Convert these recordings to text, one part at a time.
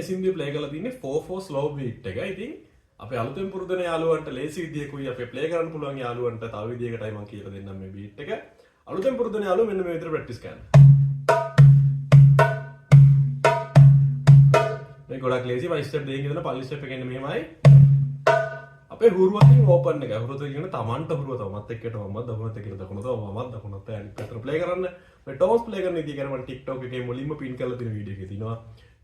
සින්දුවේ play කරලා තින්නේ 4/4 slow beat එක. ඉතින් අපේ අලුතෙන් පුරුදු වෙන යාළුවන්ට ලේසි විදියකුයි අපේ ප්ලේ කරන්න පුළුවන් යාළුවන්ට තව විදියකටයි මම කියලා දෙන්නම් මේ beat එක. අලුතෙන් පුරුදු වෙන යාළුවෝ මෙන්න මේ විදිහට ප්‍රැක්ටිස් කරන්න. මේ ගොඩක් ලේසි. මම ස්ටෙප් දෙකකින් ඉඳලා පළවෙනි ස්ටෙප් එක එන්නේ මෙහෙමයි. අපේ හුරුවකින් ඕපන් එක. හුරුවත කියන තමන්ට හුරුව තමත් එක්කට මමත් දකුණත් එක්කට දකුණත් මමත් දකුණත් අනිත් පැත්තට ප්ලේ කරන්න. මේ ටෝන්ස් ප්ලේ කරන විදිය ගැන මම TikTok එකේ මුලින්ම පින් කරලා තියෙන වීඩියෝ එකේ තියෙනවා.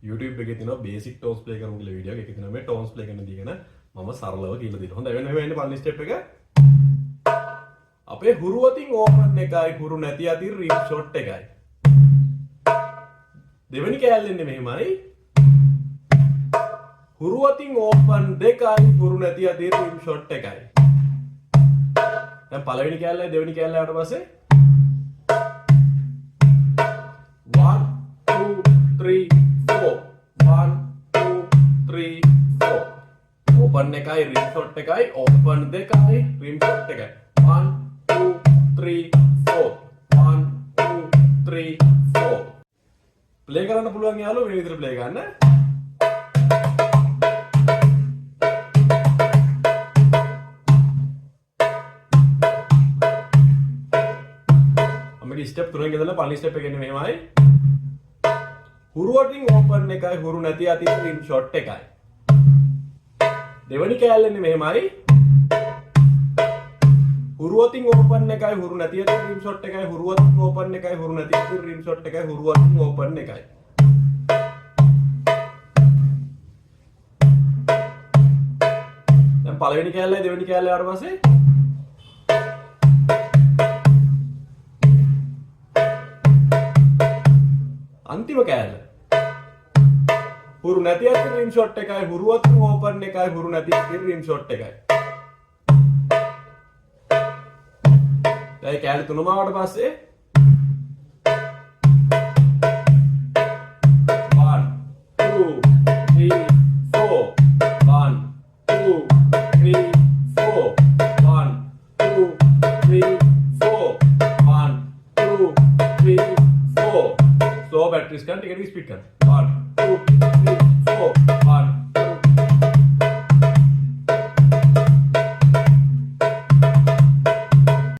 YouTube එකේ තියෙනවා බේසික් ටෝන්ස් ප්ලේ කරමු කියලා වීඩියෝ එකක්. ඒකේ තියෙනවා මේ ටෝන්ස් ප්ලේ කරන විදිය ගැන මම සරලව කියලා දෙනවා. හොඳයි වෙන වෙන්නේ පළවෙනි ස්ටෙප් එක. අපේ හුරුවතින් ඕපන් එකයි හුරු නැති අතින් රිම් ෂොට් එකයි. දෙවෙනි කෑල්ල එන්නේ මෙහෙමයි. හුරුවතින් ඕපන් දෙකයි හුරු නැති අතින් රිම් ෂොට් එකයි. දැන් පළවෙනි කෑල්ලයි දෙවෙනි කෑල්ලයි ආවට පස්සේ 1 2 3 4 1 2 3 4 ඕපන් එකයි රිම් ෂොට් එකයි ඕපන් දෙකයි රිම් ෂොට් එකයි 1 2 3 4 1 2 3 4 ප්ලේ කරන්න පුළුවන් යාළුවෝ මේ විදිහට ප්ලේ ගන්න. ස්ටෙප් තුනෙන් ඉඳලා පළවෙනි ස්ටෙප් එක එන්නේ මෙහෙමයි. හුරුවටින් ඕපන් එකයි හුරු නැති අතින් රිම් ෂොට් එකයි. දෙවෙනි කෑල්ල එන්නේ මෙහෙමයි. හුරුවටින් ඕපන් එකයි හුරු නැති අතින් රිම් ෂොට් එකයි හුරුවටින් ඕපන් එකයි හුරු නැති අතින් රිම් ෂොට් එකයි හුරුවටින් ඕපන් එකයි. දැන් පළවෙනි කෑල්ලයි දෙවෙනි කෑල්ලයි ආවට පස්සේ अंतिम कෑල්ල හුරු නැති අතින් රිම් ෂොට් එකයි හුරුවත් ඕපන් එකයි හුරු නැති අතින් රිම් ෂොට් එකයි. දැන් කෑල්ල තුනම ආවට පස්සේ 1 2 3 4 1 2 3 4 1 2 3 4 1 2 3 4 स्लो बैटरी स्कैन टिकट की स्पीड कर 1 2 3 4 1